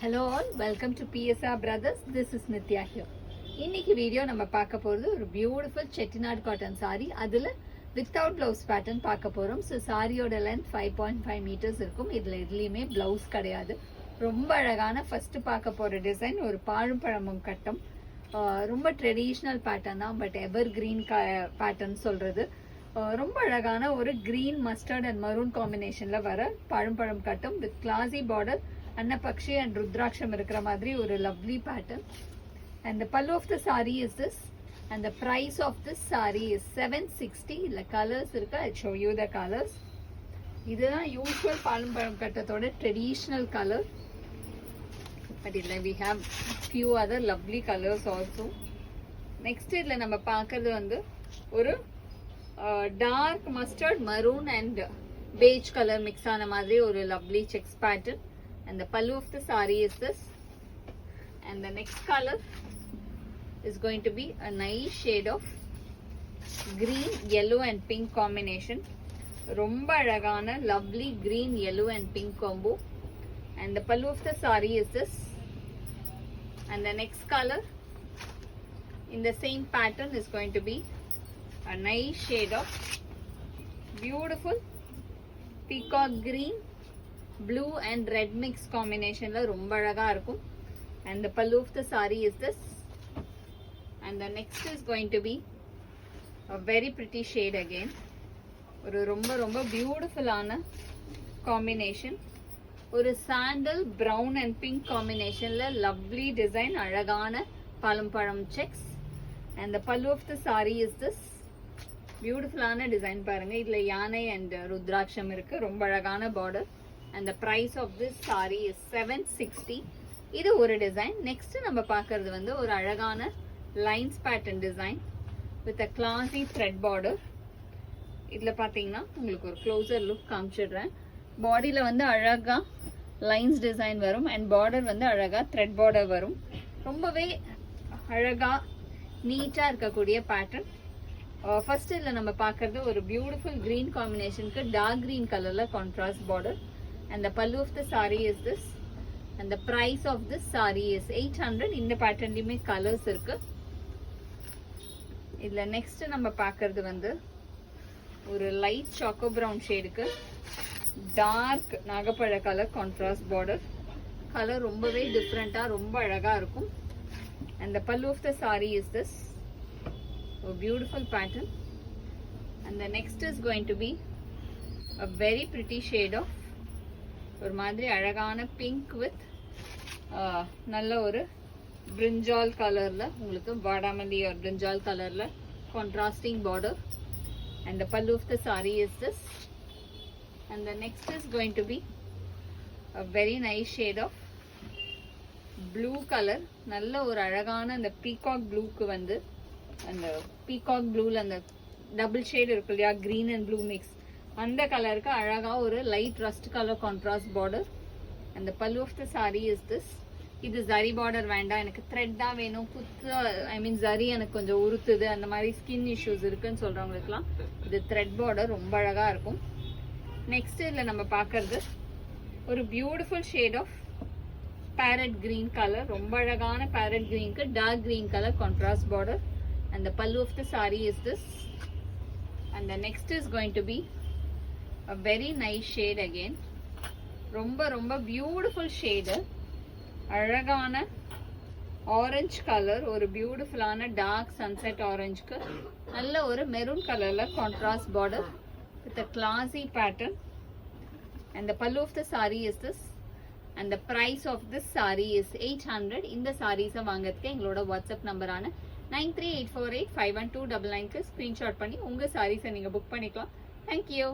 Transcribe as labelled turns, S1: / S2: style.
S1: Hello all, welcome to PSR Brothers. This is Nitya here. இன்னைக்கு video நம்ம பார்க்க போறது ஒரு பியூட்டிஃபுல் செட்டிநாடு காட்டன் saree. அதுல வித்தவுட் பிளவுஸ் பேட்டர்ன் பார்க்க போறோம். ஸோ சாரியோட லென்த் 5.5 மீட்டர்ஸ் இருக்கும். இதுல எதுலையுமே பிளவுஸ் கிடையாது. ரொம்ப அழகான ஃபர்ஸ்ட் பார்க்க போற டிசைன் ஒரு பாழும் பழமும் கட்டம். ரொம்ப ட்ரெடிஷ்னல் பேட்டர்ன் தான், பட் எவர் கிரீன் பேட்டர்ன் சொல்றது. ரொம்ப அழகான ஒரு கிரீன் மஸ்டர்ட் அண்ட் மரூன் காம்பினேஷன்ல வர பழம் கட்டம் with classy border. Annapakshi and Rudraksham இருக்கிற மாதிரி ஒரு lovely pattern. And the pallu of the saree is this. And the price of this saree is 760. இல்ல colors இருக்கு. I'll show you the colors. இதுதான் usual பாலும் கட்டத்தோட traditional color. But இதுல we have few other lovely colors also. Next இதுல நம்ம பார்க்கிறது வந்து ஒரு dark mustard, maroon and beige color mix ஆன மாதிரி ஒரு lovely checks pattern. And the pallu of the saree is this. And the next color is going to be a nice shade of green, yellow and pink combination. Romba alagana lovely green, yellow and pink combo. And the pallu of the saree is this. And the next color in the same pattern is going to be a nice shade of beautiful peacock green, blue and red mix combination la romba alaga irukum. And the pallu of the saree is this. And the next is going to be a very pretty shade again. Oru romba beautiful ana combination. Oru sandal brown and pink combination la lovely design, alagana palam checks. And the pallu of the saree is this. Beautiful ana design parunga. Idla yanai and rudraksham irukku. Romba alagana border. And the price of this saree is 760. இது ஒரு design. Next நம்ம பார்க்கிறது வந்து ஒரு அழகான lines pattern design with a classy thread border. இதுல பாத்தீங்கன்னா உங்களுக்கு ஒரு க்ளோசர் லுக் காமிச்சிடுறேன். பாடியில வந்து அழகா லைன்ஸ் டிசைன் வரும் அண்ட் பார்டர் வந்து அழகா thread border வரும். ரொம்பவே அழகா நீட்டா இருக்கக்கூடிய பேட்டர்ன். ஃபர்ஸ்ட் இதுல நம்ம பார்க்கிறது ஒரு பியூட்டிஃபுல் கிரீன் காம்பினேஷனுக்கு டார்க் கிரீன் கலர்ல contrast border. And the pallu of the saree is this. And the price of this saree is 800. இந்த பேட்டர்ன்லயுமே கலர்ஸ் இருக்கு. இதுல நெக்ஸ்ட் நம்ம பார்க்கிறது வந்து ஒரு லைட் சாக்கோ பிரவுன் ஷேடுக்கு டார்க் நாகப்பழ கலர் கான்ட்ராஸ்ட் பார்டர். கலர் ரொம்பவே டிஃப்ரெண்டா ரொம்ப அழகா இருக்கும். And the pallu of the saree is this. A beautiful pattern. And the next is going to be a very pretty shade of ஒரு மாதிரி அழகான பிங்க் வித் நல்ல ஒரு பிரிஞ்சால் கலர்ல உங்களுக்கு வாடாமல்லி ஒரு பிரிஞ்சால் கலர்ல contrasting border. And the pallu of the saree is this. And the next is going to be a very nice shade of blue color. நல்ல ஒரு அழகான அந்த பீகாக் ப்ளூக்கு வந்து அந்த பீகாக் ப்ளூல அந்த டபுள் ஷேட் இருக்கு இல்லையா, கிரீன் அண்ட் ப்ளூ மிக்ஸ், அந்த கலருக்கு அழகா ஒரு light rust colour contrast border. அந்த pallu of the saree is this. இது ஜரி பார்டர் வேண்டாம், எனக்கு த்ரெட் தான் வேணும், ஜரி எனக்கு கொஞ்சம் உறுத்துது, அந்த மாதிரி ஸ்கின் இஷ்யூஸ் இருக்குன்னு சொல்றவங்களுக்குலாம் இது த்ரெட் பார்டர் ரொம்ப அழகா இருக்கும். நெக்ஸ்ட் இதுல நம்ம பார்க்கறது ஒரு beautiful shade of parrot green colour. ரொம்ப அழகான பேரட் கிரீனுக்கு dark green colour contrast border. And the pallu of the saree is this. And the next is going to be a very nice shade again. ரொம்ப beautiful shade. அழகான orange colour, ஒரு பியூட்டிஃபுல்லான dark sunset ஆரஞ்சுக்கு நல்ல ஒரு maroon கலர்ல contrast border with a classy pattern. And the pallu of the saree is this. And the price of this saree is 800. இந்த சாரீஸை வாங்கிறதுக்கு எங்களோட வாட்ஸ்அப் நம்பரான 9384851299க்கு ஸ்கிரீன்ஷாட் பண்ணி உங்க சாரீஸை நீங்க புக் பண்ணிக்கலாம். தேங்க்யூ.